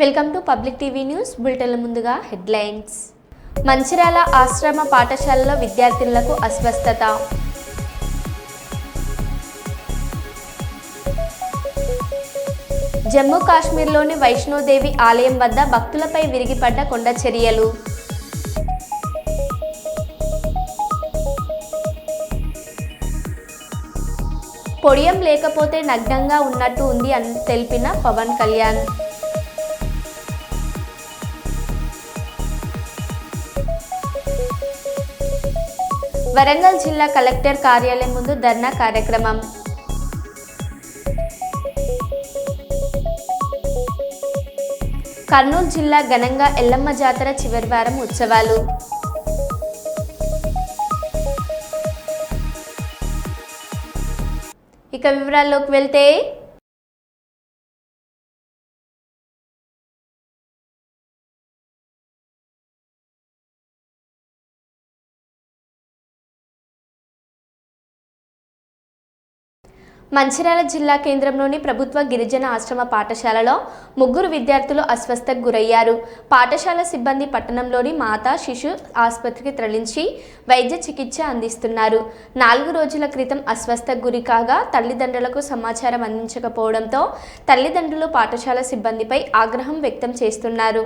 Welcome to public TV news బులెటిన్ల ముందుగా headlines. Mancherial ఆశ్రమ పాఠశాలలో విద్యార్థులకు అస్వస్థత. జమ్మూ కాశ్మీర్లోని వైష్ణోదేవి ఆలయం వద్ద భక్తులపై విరిగిపడ్డ కొండ చర్యలు. పొడియం లేకపోతే నగ్నంగా ఉన్నట్టు ఉంది అని తెలిపిన పవన్ కళ్యాణ్. వరంగల్ జిల్లా కలెక్టర్ కార్యాలయం ముందు ధర్నా కార్యక్రమం. కర్నూలు జిల్లా ఘనంగా ఎల్లమ్మ జాతర చివరి వారం ఉత్సవాలు. ఇక వివరాల్లోకి వెళ్తే మంచిర్యాల జిల్లా కేంద్రంలోని ప్రభుత్వ గిరిజన ఆశ్రమ పాఠశాలలో ముగ్గురు విద్యార్థులు అస్వస్థతకు గురయ్యారు. పాఠశాల సిబ్బంది పట్టణంలోని మాతా శిశు ఆసుపత్రికి తరలించి వైద్య చికిత్స అందిస్తున్నారు. 4 రోజుల క్రితం అస్వస్థతకు గురి కాగా తల్లిదండ్రులకు సమాచారం అందించకపోవడంతో తల్లిదండ్రులు పాఠశాల సిబ్బందిపై ఆగ్రహం వ్యక్తం చేస్తున్నారు.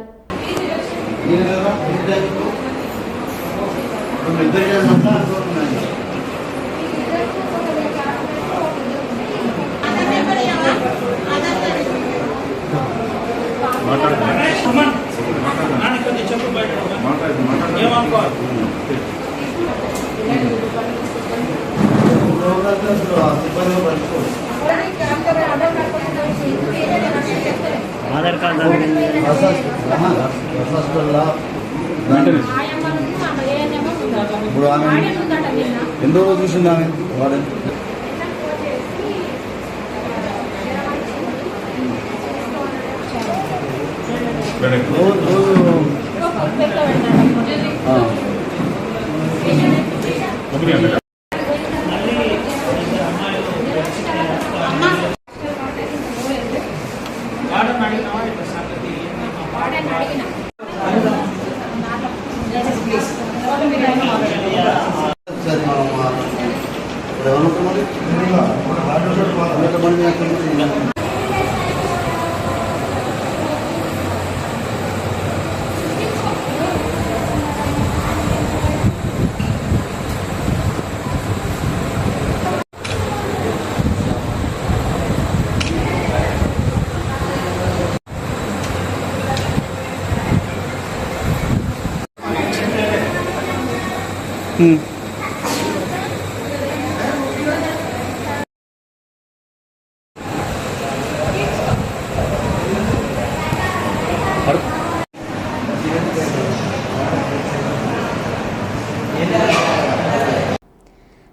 ఆధార్ కార్డు ఇప్పుడు ఆమె ఎన్నో రోజు చూసింది ఆమె వాడు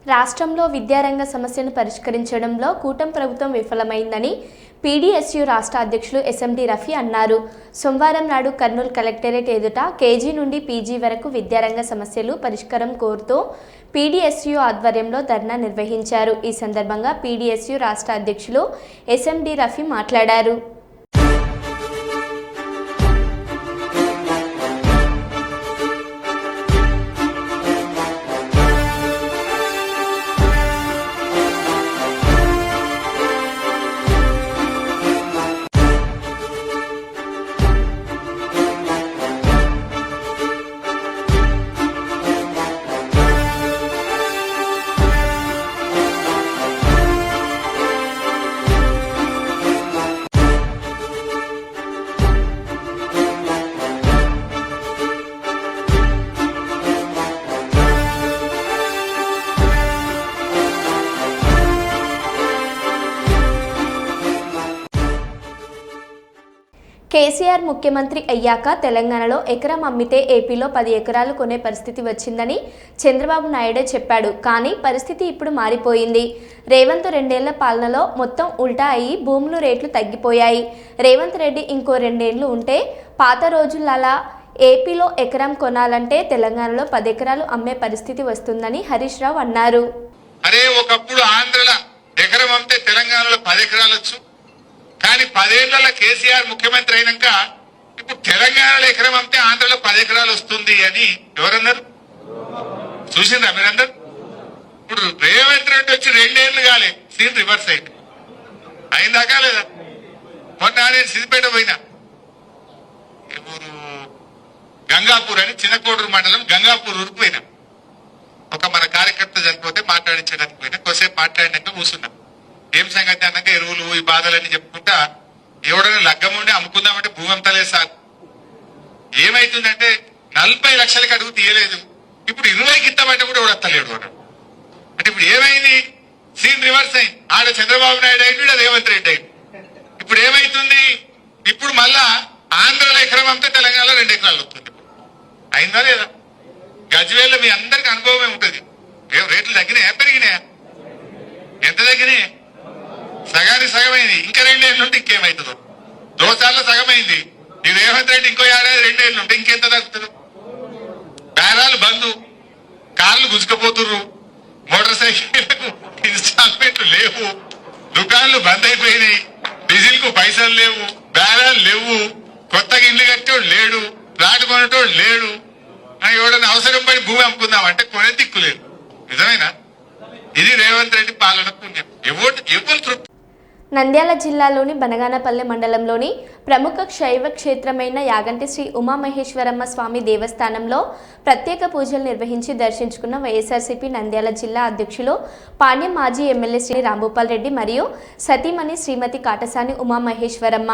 రాష్ట్రంలో విద్యారంగ సమస్యను పరిష్కరించడంలో కూటమి ప్రభుత్వం విఫలమైందని పీడీఎస్యూ రాష్ట్ర అధ్యక్షులు ఎస్ఎండి రఫీ అన్నారు. సోమవారం నాడు కర్నూలు కలెక్టరేట్ ఎదుట కేజీ నుండి పీజీ వరకు విద్యారంగ సమస్యలు పరిష్కారం కోరుతూ పీడీఎస్యూ ఆధ్వర్యంలో ధర్నా నిర్వహించారు. ఈ సందర్భంగా పీడీఎస్యూ రాష్ట్ర అధ్యక్షులు ఎస్ఎండి రఫీ మాట్లాడారు. కేసీఆర్ ముఖ్యమంత్రి అయ్యాక తెలంగాణలో ఎకరం అమ్మితే ఏపీలో 10 ఎకరాలు కొనే పరిస్థితి వచ్చిందని చంద్రబాబు నాయుడే చెప్పాడు. కానీ పరిస్థితి ఇప్పుడు మారిపోయింది. రేవంత్ 2 ఏళ్ల పాలనలో మొత్తం ఉల్టా అయ్యి భూములు రేట్లు తగ్గిపోయాయి. రేవంత్ రెడ్డి ఇంకో 2 ఏళ్లు ఉంటే పాత రోజులలా ఏపీలో ఎకరం కొనాలంటే తెలంగాణలో 10 ఎకరాలు అమ్మే పరిస్థితి వస్తుందని హరీష్ రావు అన్నారు. అరే ఒకప్పుడు ఆంధ్రలో ఎకరం అమ్మితే తెలంగాణలో 10 ఎకరాలు వచ్చు. కానీ 10 ఏళ్లలో కేసీఆర్ ముఖ్యమంత్రి అయినాక ఇప్పుడు తెలంగాణలో ఎకరం అమ్మితే ఆంధ్రలో 10 ఎకరాలు వస్తుంది అని ఎవరన్నారు? చూసిందా మీరందరు? ఇప్పుడు రేవంత్ రెడ్డి వచ్చి 2 ఏళ్లు కాలే, సీన్ రివర్స్ అయింది. అయిందాకా లేదా? మొన్న నేను సిద్దిపేట పోయినా, ఊరు గంగాపూర్ అని, చిన్నకోడూరు మండలం గంగాపూర్ ఊరికి పోయినా. ఒక మన కార్యకర్త చనిపోతే మాట్లాడించడానికి పోయినా. కొద్దిసేపు మాట్లాడినాక కూర్చున్నా. ఏం సంగతి అన్నాక ఎరువులు ఈ బాధలన్నీ చెప్పుకుంటా, ఎవడైనా లగ్గం ఉండి అమ్ముకుందామంటే భూమి అమ్ముతలేదు సార్. ఏమైతుందంటే 40 లక్షలకి అడుగు తీయలేదు, ఇప్పుడు 20కి ఇస్తామంటే కూడా ఎవడు వస్తలేడు అన్నాడు. అంటే ఇప్పుడు ఏమైంది? సీన్ రివర్స్ అయింది. ఆడ చంద్రబాబు నాయుడు అయింది, రేవంత్ రెడ్డి అయింది. ఇప్పుడు ఏమైతుంది? ఇప్పుడు మళ్ళా ఆంధ్రలో ఎకరం అమ్మితే తెలంగాణలో 2 ఎకరాలు వస్తుంది. అయిందా లేదా? గజ్వేల్లో మీ అందరికి అనుభవమే ఉంటుంది. రేట్లు తగ్గినాయా పెరిగినాయా? ఎంత తగ్గినాయి? సగానికి సగమైంది. ఇంకా 2 ఏళ్ళు ఉంటే ఇంకేమవుతుందో? దోసార్లు సగమైంది. ఈ రేవంత్ రెడ్డి ఇంకో ఏడాది 2 ఏళ్ళు ఉంటే ఇంకెంత తగ్గుతుంది? బేరాలు బంధు, కార్లు గుంజుకపోతుర్రు, మోటార్ సైకిళ్లకు ఇన్స్టాల్మెంట్లు లేవు, దుకాన్లు బంద్ అయిపోయినాయి, డీజిల్ కు పైసలు లేవు, బేరాలు లేవు, కొత్తగా ఇల్లు కట్టేవాడు లేడు, ప్లాట్ కొనేటోడు లేడు. ఎవడన్నా అవసరం పడి భూమి అమ్ముకుందామంటే కొనే దిక్కు లేదు. నిజమేనా? ఇది రేవంత్ రెడ్డి పాలన పుణ్యం. ఎవరు తృప్తి? నంద్యాల జిల్లాలోని బనగానపల్లె మండలంలోని ప్రముఖ శైవ క్షేత్రమైన యాగంటి శ్రీ ఉమామహేశ్వరమ్మ స్వామి దేవస్థానంలో ప్రత్యేక పూజలు నిర్వహించి దర్శించుకున్న వైఎస్ఆర్సీపీ నంద్యాల జిల్లా అధ్యక్షులు పాణ్యం మాజీ ఎమ్మెల్యే శ్రీ రాంభూపాల్ రెడ్డి మరియు సతీమణి శ్రీమతి కాటసాని ఉమామహేశ్వరమ్మ.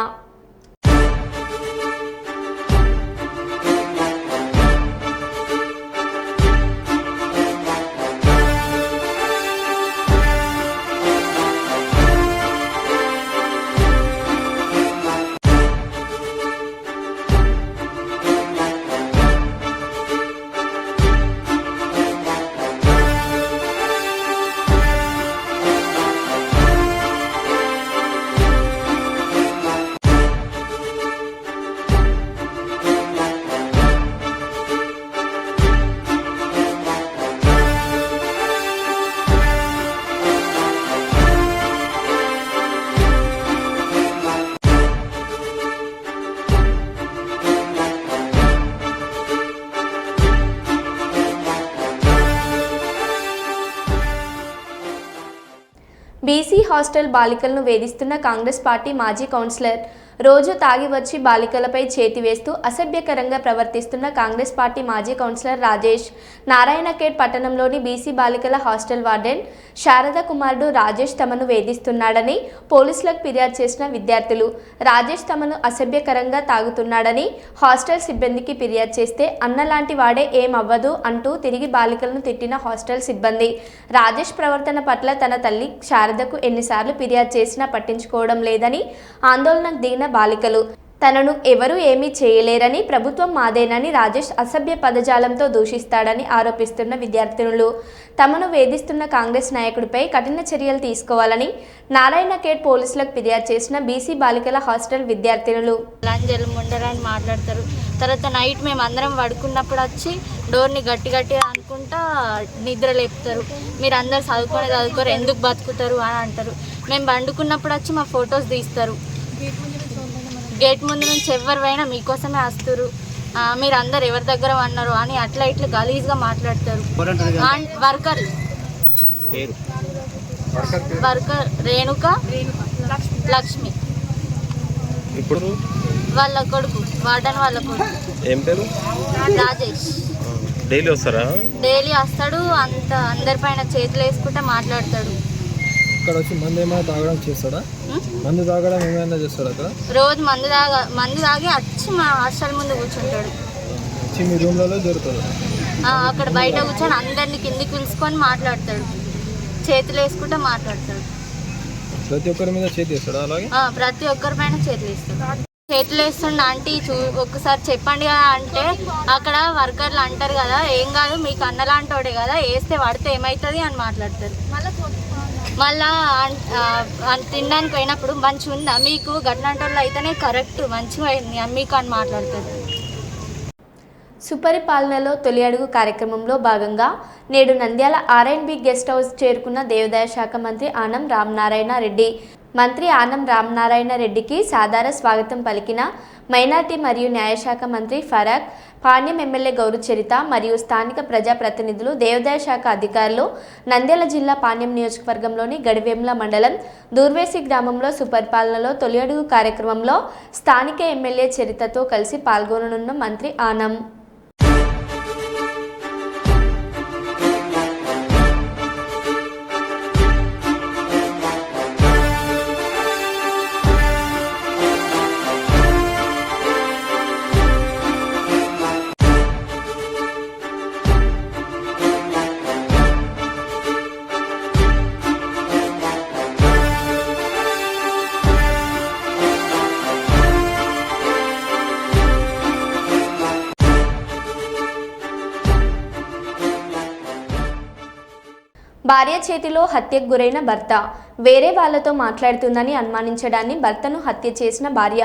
బీసీ హాస్టల్ బాలికలను వేధిస్తున్న కాంగ్రెస్ పార్టీ మాజీ కౌన్సిలర్ రోజు తాగి వచ్చి బాలికలపై చేతి వేస్తూ అసభ్యకరంగా ప్రవర్తిస్తున్న కాంగ్రెస్ పార్టీ మాజీ కౌన్సిలర్ రాజేష్ నారాయణఖేడ్ పట్టణంలోని బీసీ బాలికల హాస్టల్ వార్డెన్ శారద కుమారుడు రాజేష్ తమను వేధిస్తున్నాడని పోలీసులకు ఫిర్యాదు చేసిన విద్యార్థులు. రాజేష్ తమను అసభ్యకరంగా తాగుతున్నాడని హాస్టల్ సిబ్బందికి ఫిర్యాదు చేస్తే అన్నలాంటి వాడే ఏమవ్వదు అంటూ తిరిగి బాలికలను తిట్టిన హాస్టల్ సిబ్బంది. రాజేష్ ప్రవర్తన పట్ల తన తల్లి శారదకు ఎన్నిసార్లు ఫిర్యాదు చేసినా పట్టించుకోవడం లేదని ఆందోళనకు దిగిన బాలికలు. తనను ఎవరూ ఏమీ చేయలేరని, ప్రభుత్వం మాదేనని రాజేష్ అసభ్య పదజాలంతో దూషిస్తాడని ఆరోపిస్తున్న విద్యార్థినులు తమను వేధిస్తున్న కాంగ్రెస్ నాయకుడిపై కఠిన చర్యలు తీసుకోవాలని నారాయణఖేడ్ పోలీసులకు ఫిర్యాదు చేసిన బీసీ బాలికల హాస్టల్ విద్యార్థినులు. లంజలు ముండరని మాట్లాడతారు. తర్వాత నైట్ మేము అందరం పడుకున్నప్పుడు వచ్చి డోర్ని గట్టి గట్టిగా అనుకుంటా నిద్ర లేపుతారు. మీరు అందరు చదువుకోరు, ఎందుకు బతుకుతారు అని అంటారు. మేము పండుకున్నప్పుడు వచ్చి మా ఫొటోస్ తీస్తారు. గేట్ ముందు నుంచి ఎవరివైనా మీకోసమే వస్తారు, మీరు అందరు ఎవరి దగ్గర అన్నారు అని అట్లా ఇట్లా గలీజ్గా మాట్లాడతారు. వర్కర్ రేణుక లక్ష్మి, ఇప్పుడు వాళ్ళ కొడుకు వార్డన్ వాళ్ళ కొడుకు ఏం పేరు రాజేష్. డైలీ వస్తారా? డైలీ వస్తాడు, అందరిపైన చేతులు వేసుకుంటే మాట్లాడతాడు. ఇక్కడ వచ్చి మందు ఏమైనా తాగడం చేస్తాడా? మందు తాగడం ఏమైనా చేస్తాడా? అక్కడ రోజు మందు తాగి వచ్చి మా హాస్టల్ ముందు కూర్చుంటాడు. వచ్చి మీ రూమ్లలో దొరుకుతుంది. అక్కడ బయట కూర్చొని అందరిని కిందికి పిలుచుకొని మాట్లాడతాడు, చేతులు వేసుకుంటే మాట్లాడతాడు. ప్రతి ఒక్కరి మీద చేతి వేస్తాడా? అలాగే ప్రతి ఒక్కరి పైన చేతులు వేస్తాడు. చేతులు వేస్తుండ ఆంటీ ఒక్కసారి చెప్పండి కదా అంటే అక్కడ వర్కర్లు అంటారు కదా, ఏం కాదు మీకు అన్నలాంటోడే కదా, వేస్తే పడితే ఏమవుతుంది అని మాట్లాడతారు. మళ్ళా తినడానికి పోయినప్పుడు మంచిగా ఉందా మీకు, గట్లంటోళ్ళు అయితేనే కరెక్ట్ మంచిగా అయింది మీకు అని మాట్లాడతారు. సుపరిపాలనలో తొలి అడుగు కార్యక్రమంలో భాగంగా నేడు నంద్యాల R&B గెస్ట్ హౌస్ చేరుకున్న దేవాదాయ శాఖ మంత్రి ఆనం రామనారాయణ రెడ్డి. మంత్రి ఆనం రామనారాయణ రెడ్డికి సాదర స్వాగతం పలికిన మైనార్టీ మరియు న్యాయశాఖ మంత్రి ఫరాక్, పాణ్యం ఎమ్మెల్యే గౌరు చరిత మరియు స్థానిక ప్రజాప్రతినిధులు, దేవాదాయ శాఖ అధికారులు నంద్యాల జిల్లా పాణ్యం నియోజకవర్గంలోని గడివేముల మండలం దూర్వేసి గ్రామంలో సుపరిపాలనలో తొలి అడుగు కార్యక్రమంలో స్థానిక ఎమ్మెల్యే చరితతో కలిసి పాల్గొననున్న మంత్రి ఆనం. భార్య చేతిలో హత్యకు గురైన భర్త వేరే వాళ్లతో మాట్లాడుతుందని అనుమానించడాన్ని భర్తను హత్య చేసిన భార్య.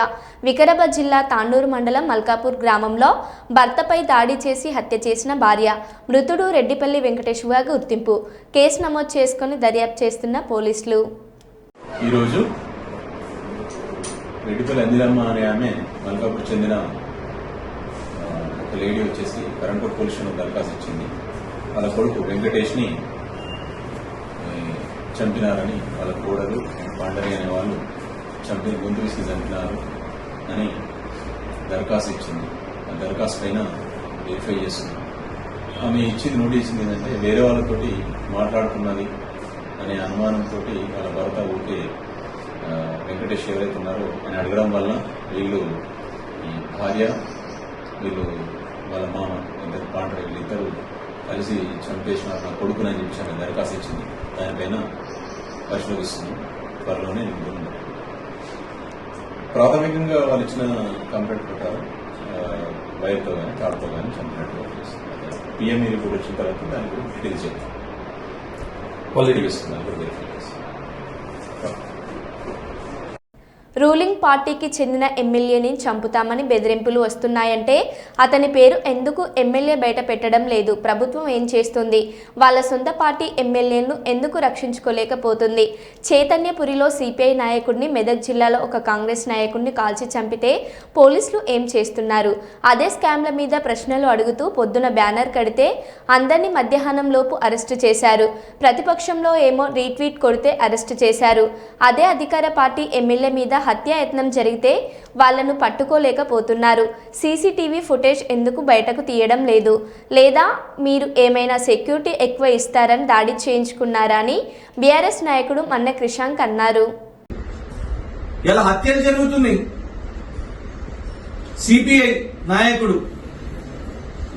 వికారాబాద్ జిల్లా తాండూరు మండలం మల్కాపూర్ గ్రామంలో భర్తపై దాడి చేసి హత్య చేసిన భార్య. మృతుడు రెడ్డిపల్లి వెంకటేశ్వరగా గుర్తింపు. కేసు నమోదు చేసుకుని దర్యాప్తు చేస్తున్న పోలీసులు. ఈరోజు రెడ్డిపల్లి అందిరమ్మ అనే ఆమె మల్కాపూర్ చెందిన ఒక లేడీ వచ్చేసి కరంపూర్ పోలీస్ స్టేషన్ దరఖాస్తు ఇచ్చింది. వాళ్ళ కొడుకు వెంకటేష్ని చంపినారని, వాళ్ళ కోడలు పాండరి అనే వాళ్ళు చంపి గొంతు విసిగి చంపినారు అని దరఖాస్తు ఇచ్చింది. ఆ దరఖాస్తు పైన వెరిఫై చేస్తుంది. ఆమె ఇచ్చింది నోటీస్ ఏంటంటే వేరే వాళ్ళతోటి మాట్లాడుతున్నది అనే అనుమానంతో వాళ్ళ భర్త ఊరికే వెంకటేష్ ఎవరైతే ఉన్నారో అని అడగడం వల్ల వీళ్ళు ఈ భార్య, వీళ్ళు వాళ్ళ మామ ఇద్దరు పాండరి వీళ్ళిద్దరు కలిసి చంపేసినారు నా కొడుకునని చెప్పి ఆమె దరఖాస్తు ఇచ్చింది. దానిపైన పరిశోధిస్తుంది. త్వరలోనే ఉంటుంది. ప్రాథమికంగా వాళ్ళు ఇచ్చిన కంప్లైంట్ ప్రకారం వైర్తో కానీ తాడుతో కానీ చంపినట్టు పిఎంఈ రిపోర్ట్ వచ్చిన తర్వాత దాని గురించి డీటెయిల్స్ చెప్తాం. క్వాలిటీ ఇస్తుంది కూడా వెరిఫై చేస్తాం. రూలింగ్ పార్టీకి చెందిన ఎమ్మెల్యేని చంపుతామని బెదిరింపులు వస్తున్నాయంటే అతని పేరు ఎందుకు ఎమ్మెల్యే బయట పెట్టడం లేదు? ప్రభుత్వం ఏం చేస్తుంది? వాళ్ళ సొంత పార్టీ ఎమ్మెల్యేను ఎందుకు రక్షించుకోలేకపోతుంది? చైతన్యపురిలో సిపిఐ నాయకుడిని, మెదక్ జిల్లాలో ఒక కాంగ్రెస్ నాయకుడిని కాల్చి చంపితే పోలీసులు ఏం చేస్తున్నారు? అదే స్కామ్ల మీద ప్రశ్నలు అడుగుతూ పొద్దున బ్యానర్ కడితే అందరినీ మధ్యాహ్నం లోపు అరెస్టు చేశారు. ప్రతిపక్షంలో ఏమో రీట్వీట్ కొడితే అరెస్టు చేశారు. అదే అధికార పార్టీ ఎమ్మెల్యే మీద హత్యాయత్నం జరిగితే వాళ్లను పట్టుకోలేకపోతున్నారు. సీసీటీవీ ఫుటేజ్ ఎందుకు బయటకు తీయడం లేదు? లేదా మీరు ఏమైనా సెక్యూరిటీ ఎక్కువ ఇస్తారని దాడి చేయించుకున్నారా అని బీఆర్ఎస్ నాయకుడు మన్న క్రిషాంక్ అన్నారు. ఇలా హత్యలు జరుగుతున్నాయి. సిపిఐ నాయకుడు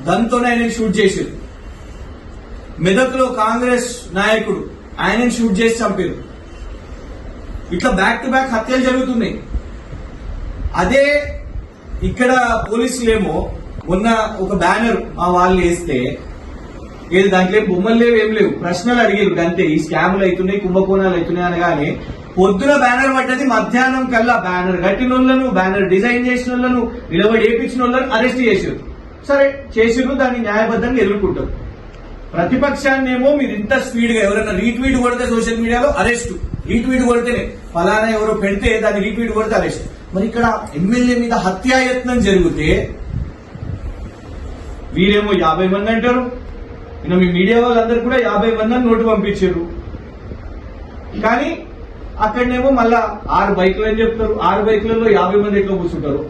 దాంతోనే ఆయనని షూట్ చేశారు. మెదక్లో కాంగ్రెస్ నాయకుడు ఆయనని షూట్ చేసి చంపారు. ఇట్లా బ్యాక్ టు బ్యాక్ హత్యలు జరుగుతున్నాయి. అదే ఇక్కడ పోలీసులేమో మొన్న ఒక బ్యానర్ మా వాళ్ళు వేస్తే ఏది దాంట్లో బొమ్మలు లేవు, ఏం లేవు, ప్రశ్నలు అడిగారు అంతే. ఈ స్కాములు అవుతున్నాయి, కుంభకోణాలు అవుతున్నాయి అనగానే పొద్దున బ్యానర్ పడ్డది, మధ్యాహ్నం కల్లా బ్యానర్ కట్టిన వాళ్ళను, బ్యానర్ డిజైన్ చేసిన వాళ్ళను, నిలబడి వేయించిన వాళ్ళను అరెస్ట్ చేశారు. సరే చేసిరు, దాన్ని న్యాయబద్ధంగా ఎదుర్కొంటారు. ప్రతిపక్షాన్నేమో మీరు ఇంత స్పీడ్ గా ఎవరైనా రీట్వీట్ కొడితే సోషల్ మీడియాలో అరెస్ట్, రీట్వీట్ కొడితేనే ఫలానా ఎవరో పెడితే దాన్ని రీట్వీట్ కొడితే అరెస్ట్. మరి ఇక్కడ ఎమ్మెల్యే మీద హత్యాయత్నం జరిగితే వీరేమో 50 మంది అంటారు. ఇంకా మీ మీడియా వాళ్ళందరూ కూడా 50 మందిని నోటు పంపించారు. కానీ అక్కడనేమో మళ్ళా 6 బైకులు అని చెప్తారు. 6 బైకులలో 50 మంది ఎట్లా కూర్చుంటారు?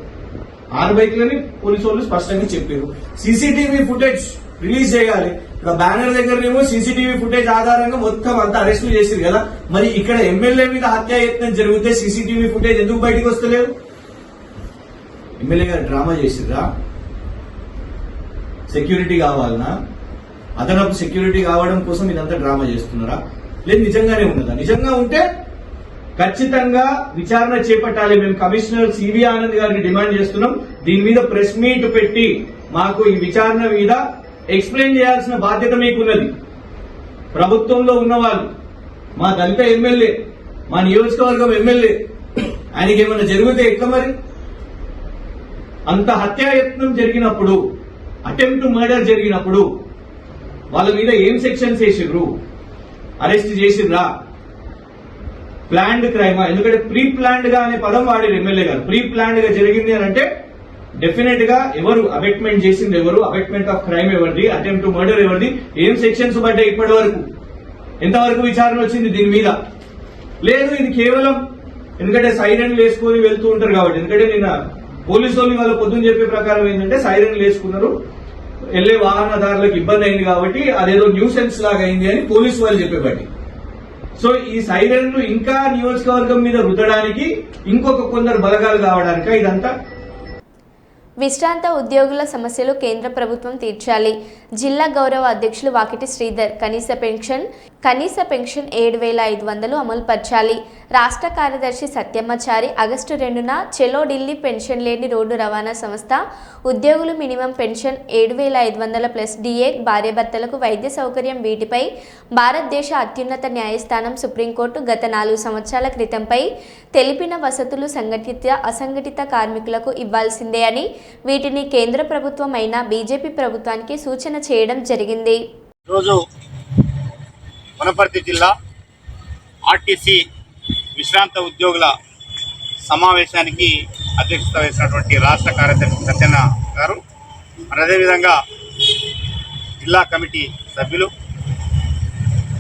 6 బైకులని పోలీసు వాళ్ళు స్పష్టంగా చెప్పారు. సీసీటీవీ ఫుటేజ్ రిలీజ్ చేయాలి. ఇక్కడ బ్యానర్ దగ్గరనేమో సీసీటీవీ ఫుటేజ్ ఆధారంగా మొత్తం అంతా అరెస్టులు చేశారు కదా. మరి ఇక్కడ ఎమ్మెల్యే మీద హత్యాయత్నం జరిగితే సీసీటీవీ ఫుటేజ్ ఎందుకు బయటకు వస్తలేదు? ఎమ్మెల్యే గారు డ్రామా చేసిర్రా? సెక్యూరిటీ కావాలనా? అదనపు సెక్యూరిటీ కావడం కోసం ఇదంతా డ్రామా చేస్తున్నారా? లేదు నిజంగానే ఉన్నదా? నిజంగా ఉంటే ఖచ్చితంగా విచారణ చేపట్టాలి. మేము కమిషనర్ సివి ఆనంద్ గారిని డిమాండ్ చేస్తున్నాం. దీని మీద ప్రెస్ మీట్ పెట్టి మాకు ఈ విచారణ మీద ఎక్స్ప్లెయిన్ చేయాల్సిన బాధ్యత మీకున్నది. ప్రభుత్వంలో ఉన్నవాళ్ళు, మా దళిత ఎమ్మెల్యే, మా నియోజకవర్గం ఎమ్మెల్యే, ఆయనకి ఏమైనా జరిగితే ఎక్క మరి? అంత హత్యాయత్నం జరిగినప్పుడు, అటెంప్ట్ మర్డర్ జరిగినప్పుడు వాళ్ళ మీద ఏం సెక్షన్స్ వేసిర్రు? అరెస్ట్ చేసిర్రా? ప్లాన్డ్ క్రైమా? ఎందుకంటే ప్రీ ప్లాన్డ్ గా అనే పదం వాడారు ఎమ్మెల్యే గారు. ప్రీ ప్లాన్డ్ గా జరిగింది అని అంటే డెఫినెట్ గా ఎవరు అబెట్మెంట్ చేసింది, ఎవరు అబెట్మెంట్ ఆఫ్ క్రైమ్ ఎవరిది, అటెంప్ట్ టు మర్డర్ ఎవరిది, ఏం సెక్షన్స్ పడ్డాయి ఇప్పటి వరకు, ఎంతవరకు విచారణ వచ్చింది దీని మీద? లేదు, ఇది కేవలం ఎందుకంటే సైరన్లు వేసుకొని వెళ్తూ ఉంటారు కాబట్టి. ఎందుకంటే నిన్న పోలీసు వాళ్ళు వాళ్ళ పొద్దున్న చెప్పే ప్రకారం ఏంటంటే సైరన్లు వేసుకున్నారు, వెళ్లే వాహనదారులకు ఇబ్బంది అయింది కాబట్టి అదేదో న్యూసెన్స్ లాగా అయింది అని పోలీసు వాళ్ళు చెప్పేబట్టి. సో ఈ సైరన్లు ఇంకా నియోజకవర్గం మీద రుద్దడానికి, ఇంకొక కొందరు బలగాలు కావడానిక ఇదంతా? విశ్రాంత ఉద్యోగుల సమస్యలు కేంద్ర ప్రభుత్వం తీర్చాలి. జిల్లా గౌరవ అధ్యక్షులు వాకిటి శ్రీధర్. కనీస పెన్షన్ 7,500 అమలుపరచాలి. రాష్ట్ర కార్యదర్శి సత్యమ్మచారి. ఆగస్టు 2న చెలో ఢిల్లీ పెన్షన్ లేని రోడ్డు రవాణా సంస్థ ఉద్యోగులు మినిమం పెన్షన్ 7,500 ప్లస్ డిఏ, భార్యాభర్తలకు వైద్య సౌకర్యం, వీటిపై భారతదేశ అత్యున్నత న్యాయస్థానం సుప్రీంకోర్టు గత 4 సంవత్సరాల క్రితంపై తెలిపిన వసతులు సంఘటిత అసంఘటిత కార్మికులకు ఇవ్వాల్సిందే అని, వీటిని కేంద్ర ప్రభుత్వం అయిన బీజేపీ ప్రభుత్వానికి సూచన చేయడం జరిగింది. రోజు వనపర్తి జిల్లా ఆర్టీసీ విశ్రాంత ఉద్యోగుల సమావేశానికి అధ్యక్షత వహించినటువంటి రాష్ట్ర కార్యదర్శి సత్యన్న గారు, అదేవిధంగా జిల్లా కమిటీ సభ్యులు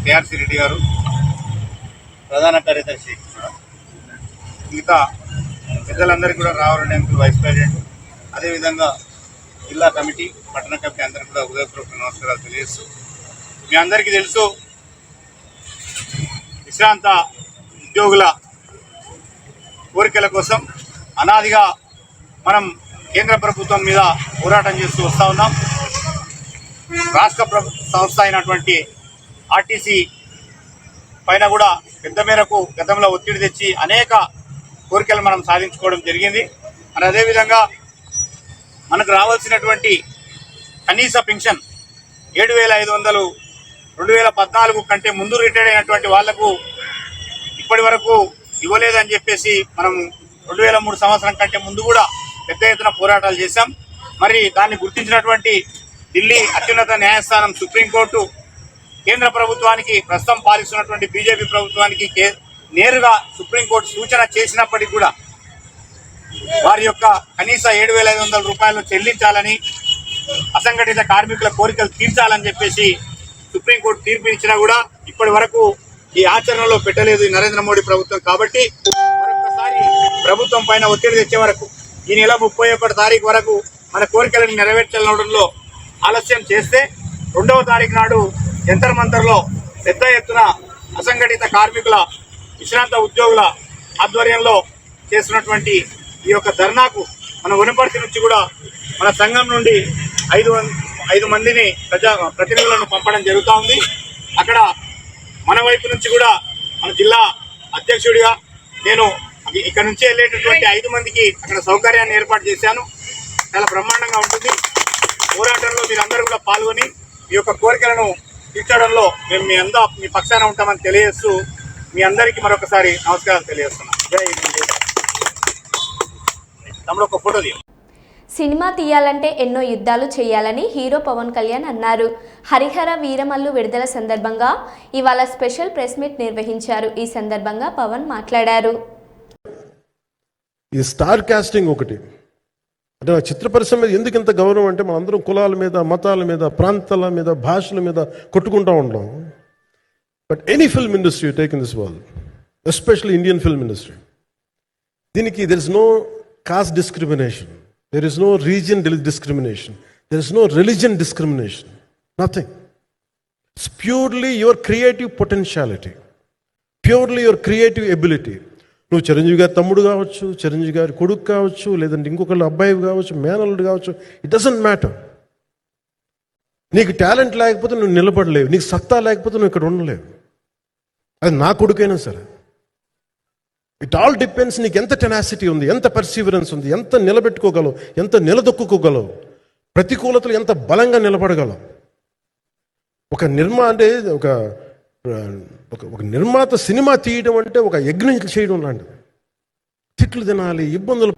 కేఆర్సి రెడ్డి గారు, ప్రధాన కార్యదర్శి, మిగతా పెద్దలందరికీ కూడా రావాలని అంకుల్ వైస్ ప్రెసిడెంట్, అదేవిధంగా జిల్లా కమిటీ, పట్టణ కమిటీ అందరికీ కూడా హృదయపూర్వక నమస్కారాలు తెలియజేస్తూ, మీ అందరికీ తెలుసు విశ్రాంత ఉద్యోగుల కోరికల కోసం అనాదిగా మనం కేంద్ర ప్రభుత్వం మీద పోరాటం చేస్తూ వస్తూ ఉన్నాం. రాష్ట్ర సంస్థ అయినటువంటి ఆర్టీసీ పైన కూడా పెద్ద మేరకు గతంలో ఒత్తిడి తెచ్చి అనేక కోరికలు మనం సాధించుకోవడం జరిగింది. మరి అదేవిధంగా మనకు రావాల్సినటువంటి కనీస పెన్షన్ 7,500 2014 కంటే ముందు రిటైర్డ్ అయినటువంటి వాళ్లకు ఇప్పటి వరకు ఇవ్వలేదని చెప్పేసి మనం 2003 సంవత్సరం కంటే ముందు కూడా పెద్ద ఎత్తున పోరాటాలు చేశాం. మరి దాన్ని గుర్తించినటువంటి ఢిల్లీ అత్యున్నత న్యాయస్థానం సుప్రీంకోర్టు కేంద్ర ప్రభుత్వానికి, ప్రస్తుతం పాలిస్తున్నటువంటి బీజేపీ ప్రభుత్వానికి నేరుగా సుప్రీంకోర్టు సూచన చేసినప్పటికీ కూడా వారి యొక్క కనీస 7,500 రూపాయలు చెల్లించాలని, అసంఘటిత కార్మికుల కోరికలు తీర్చాలని చెప్పేసి సుప్రీంకోర్టు తీర్పు ఇచ్చినా కూడా ఇప్పటి వరకు ఈ ఆచరణలో పెట్టలేదు ఈ నరేంద్ర మోడీ ప్రభుత్వం. కాబట్టి మరొకసారి ప్రభుత్వం పైన ఒత్తిడి తెచ్చే వరకు, ఈ నెల 31వ తారీఖు వరకు మన కోరికలను నెరవేర్చాలనడంలో ఆలస్యం చేస్తే 2వ తారీఖు నాడు జంతర్ మంతర్లో పెద్ద ఎత్తున అసంఘటిత కార్మికుల, విశ్రాంత ఉద్యోగుల ఆధ్వర్యంలో చేస్తున్నటువంటి ఈ యొక్క ధర్నాకు మన వనపర్తి నుంచి కూడా మన సంఘం నుండి 5 మందిని ప్రతినిధులను పంపడం జరుగుతూ ఉంది. అక్కడ మన వైపు నుంచి కూడా మన జిల్లా అధ్యక్షుడిగా నేను ఇక్కడ నుంచి వెళ్ళేటటువంటి 5 మందికి అక్కడ సౌకర్యాన్ని ఏర్పాటు చేశాను. చాలా బ్రహ్మాండంగా ఉంటుంది. పోరాటంలో మీరందరూ కూడా పాల్గొని ఈ యొక్క కోరికలను తీర్చడంలో మేము మీ పక్షాన ఉంటామని తెలియజేస్తూ మీ అందరికీ మరొకసారి నమస్కారాలు తెలియజేస్తున్నాం. జై హింద్. తమ్ముడు ఒక ఫోటో తీయం. సినిమా తీయాలంటే ఎన్నో యుద్ధాలు చేయాలని హీరో పవన్ కళ్యాణ్ అన్నారు. హరిహర వీరమల్లు విడుదల సందర్భంగా ఇవాళ స్పెషల్ ప్రెస్ మీట్ నిర్వహించారు. ఈ సందర్భంగా పవన్ మాట్లాడారు. ఈ స్టార్ కాస్టింగ్ ఒకటి అంటే చిత్ర పరిశ్రమ మీద ఎందుకు ఇంత గౌరవం అంటే మనందరం కులాల మీద, మతాల మీద, ప్రాంతాల మీద, భాషల మీద కొట్టుకుంటూ ఉంటాం. But any film industry take in this world, especially Indian film industry, దీనికి there is no caste discrimination, there is no region discrimination, there is no religion discrimination, nothing. It's purely your creative potentiality, purely your creative ability. నువ్వు చిరంజీవి గారి తమ్ముడు కావచ్చు, చిరంజీవి గారి కొడుకు కావచ్చు, లేదంటే ఇంకొకళ్ళు అబ్బాయి కావచ్చు, మేనల్లుడు కావచ్చు, ఇట్ డజంట్ మ్యాటర్. నీకు టాలెంట్ లేకపోతే నువ్వు నిలబడలేవు, నీకు సత్తా లేకపోతే నువ్వు ఇక్కడ ఉండలేవు. అది నా కొడుకైనా సరే. ఇట్ ఆల్ డిపెండ్స్ నీకు ఎంత టెనాసిటీ ఉంది, ఎంత పర్సీవరెన్స్ ఉంది, ఎంత నిలబెట్టుకోగలవు, ఎంత నిలదొక్కుకోగలవు, ప్రతికూలతలు ఎంత బలంగా నిలబడగలవు. ఒక నిర్మాత సినిమా తీయడం అంటే ఒక యజ్ఞం చేయడం లాంటిది. తిట్లు తినాలి, ఇబ్బందులు.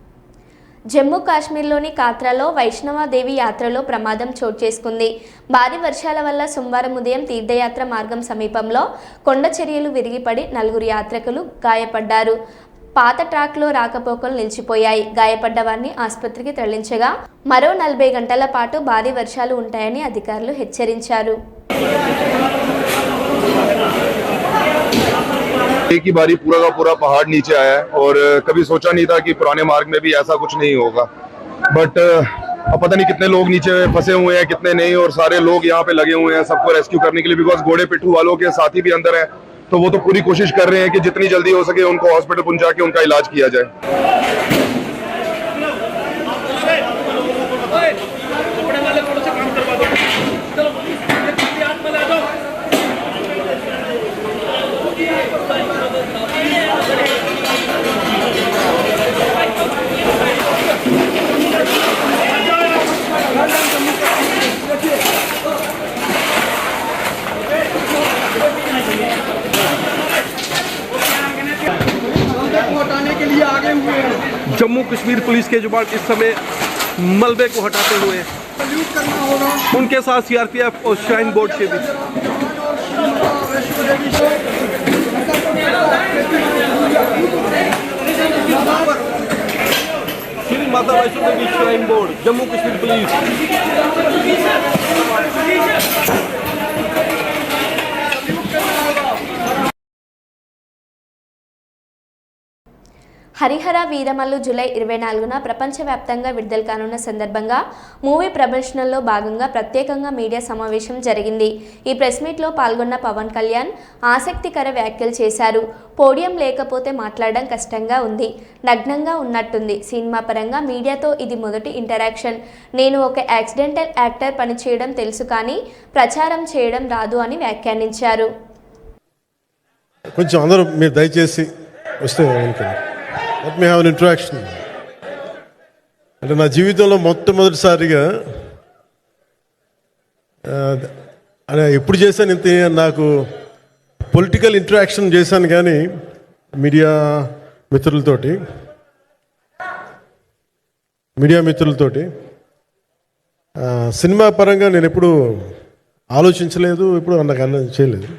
జమ్మూ కాశ్మీర్లోని కాత్రాలో వైష్ణవాదేవి యాత్రలో ప్రమాదం చోటు చేసుకుంది. భారీ వర్షాల వల్ల సోమవారం ఉదయం తీర్థయాత్ర మార్గం సమీపంలో కొండ చర్యలు విరిగిపడి 4 యాత్రికులు గాయపడ్డారు. పాత ట్రాక్లో రాకపోకలు నిలిచిపోయాయి. గాయపడ్డ వారిని ఆసుపత్రికి తరలించగా మరో 40 గంటల పాటు భారీ వర్షాలు ఉంటాయని అధికారులు హెచ్చరించారు. एक ही बारी पूरा का पूरा पहाड़ नीचे आया है और कभी सोचा नहीं था कि पुराने मार्ग में भी ऐसा कुछ नहीं होगा, बट अब पता नहीं कितने लोग नीचे फंसे हुए हैं कितने नहीं, और सारे लोग यहाँ पे लगे हुए हैं सबको रेस्क्यू करने के लिए, बिकॉज घोड़े पिट्ठू वालों के साथी भी अंदर हैं, तो वो तो पूरी कोशिश कर रहे हैं कि जितनी जल्दी हो सके उनको हॉस्पिटल पहुंचा के उनका इलाज किया जाए। जम्मू कश्मीर पुलिस के जवान इस समय मलबे को हटाते हुए उनके साथ सीआरपीएफ और श्राइन बोर्ड के भी Shri Mata Vaishno Devi shrine board Jammu Kashmir police Harihara Veeramallu July 24న ప్రపంచవ్యాప్తంగా విడుదల కానున్న సందర్భంగా మూవీ ప్రదర్శనలో భాగంగా ప్రత్యేకంగా మీడియా సమావేశం జరిగింది. ఈ ప్రెస్ మీట్లో పాల్గొన్న పవన్ కళ్యాణ్ ఆసక్తికర వ్యాఖ్యలు చేశారు. పోడియం లేకపోతే మాట్లాడడం కష్టంగా ఉంది, నగ్నంగా ఉన్నట్టుంది. సినిమా పరంగా మీడియాతో ఇది మొదటి ఇంటరాక్షన్. నేను ఒక యాక్సిడెంటల్ యాక్టర్ పనిచేయడం తెలుసు కానీ ప్రచారం చేయడం రాదు అని వ్యాఖ్యానించారు. కొంచెం అందరూ మీరు దయచేసి వస్తే let me have an interaction. అంటే నా జీవితంలో మొట్టమొదటిసారిగా ఎప్పుడు చేశాను ఇంత, నాకు పొలిటికల్ ఇంటరాక్షన్ చేశాను కానీ మీడియా మిత్రులతోటి సినిమా పరంగా నేను ఎప్పుడు ఆలోచించలేదు, ఎప్పుడు నాకు అన్న చేయలేదు.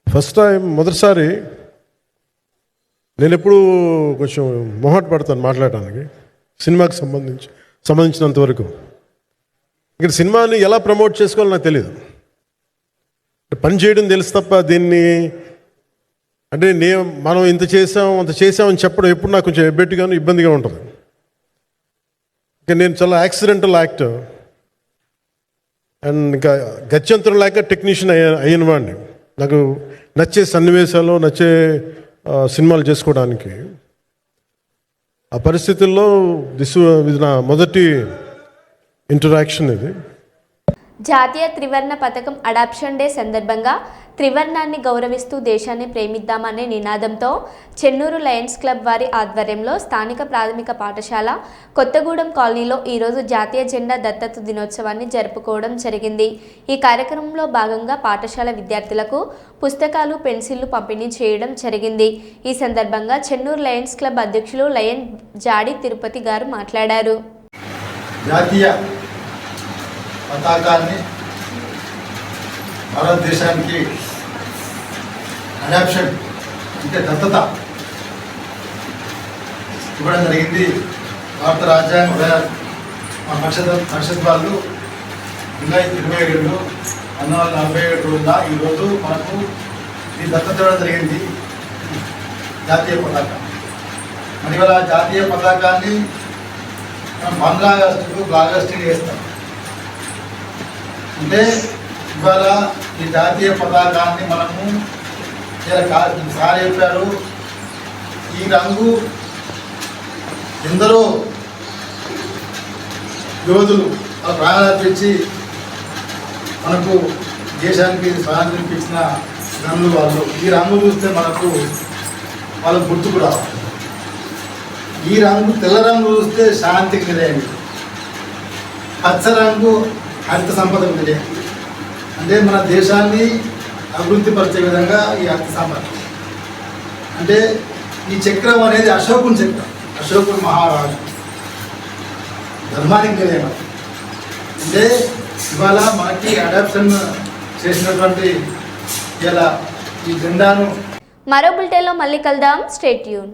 ఫస్ట్ టైం మొదటిసారి నేను ఎప్పుడు కొంచెం మొహాట పడతాను మాట్లాడటానికి సినిమాకి సంబంధించినంత వరకు. ఇక్కడ సినిమాని ఎలా ప్రమోట్ చేసుకోవాలో నాకు తెలియదు, పని చేయడం తెలుసు తప్ప దీన్ని అంటే మనం ఇంత చేసామని చెప్పడం ఎప్పుడు నాకు కొంచెం ఎబ్బెట్టుగాను ఇబ్బందిగా ఉంటుంది. ఇంకా నేను చాలా యాక్సిడెంటల్ యాక్టర్ అండ్ ఇంకా గత్యంతరం లేక టెక్నీషియన్ అయిన వాడిని. నాకు నచ్చే సన్నివేశాలు నచ్చే సినిమాలు చేసుకోవడానికి ఆ పరిస్థితుల్లో ఇది నా మొదటి ఇంటరాక్షన్. ఇది జాతీయ త్రివర్ణ పథకం అడాప్షన్ డే సందర్భంగా త్రివర్ణాన్ని గౌరవిస్తూ దేశాన్ని ప్రేమిద్దామనే నినాదంతో చెన్నూరు లయన్స్ క్లబ్ వారి ఆధ్వర్యంలో స్థానిక ప్రాథమిక పాఠశాల కొత్తగూడెం కాలనీలో ఈరోజు జాతీయ జెండా దత్తత దినోత్సవాన్ని జరుపుకోవడం జరిగింది. ఈ కార్యక్రమంలో భాగంగా పాఠశాల విద్యార్థులకు పుస్తకాలు పెన్సిళ్లు పంపిణీ చేయడం జరిగింది. ఈ సందర్భంగా చెన్నూరు లయన్స్ క్లబ్ అధ్యక్షులు లయన్ జాడి తిరుపతి గారు మాట్లాడారు. జాతీయ పతాకాన్ని భారతదేశానికి అడాప్షన్ అంటే దత్తత ఇవ్వడం జరిగింది. భారత రాజ్యాంగ పరిషత్ వాళ్ళు జూలై 27 1947 రోజున ఈరోజు మనకు ఈ దత్తత ఇవ్వడం జరిగింది జాతీయ పతాకం. మరి ఇవాళ జాతీయ పతాకాన్ని మనం 15 ఆగస్టుకు ఫ్లాగ్ హాయిస్టింగ్ చేస్తాం. అంటే ఇవాళ ఈ జాతీయ పతాకాన్ని మనము సార్ చెప్పారు, ఈ రంగు ఎందరో యోధులు వాళ్ళ ప్రాణాలర్పించి మనకు దేశానికి స్వాతంత్రం ఇచ్చిన రంగులు వాళ్ళు. ఈ రంగు చూస్తే మనకు వాళ్ళకు గుర్తుకు రావాలి. ఈ రంగు తెల్ల రంగు చూస్తే శాంతికి నిలయండి, పచ్చ రంగు హరిత సంపదకు నిలయండి. అంటే మన దేశాన్ని అభివృద్ధి పరిచే విధంగా ఈ హరిత సంపద. అంటే ఈ చక్రం అనేది అశోకుని చక్రం, అశోకుడు మహారాజు. ధర్మానికి నిలయం. అంటే ఇవాళ మనకి అడాప్షన్ చేసినటువంటి ఇలా ఈ జెండాను మరో బులెటిన్లో మళ్ళీ కలుద్దాం. Stay tune.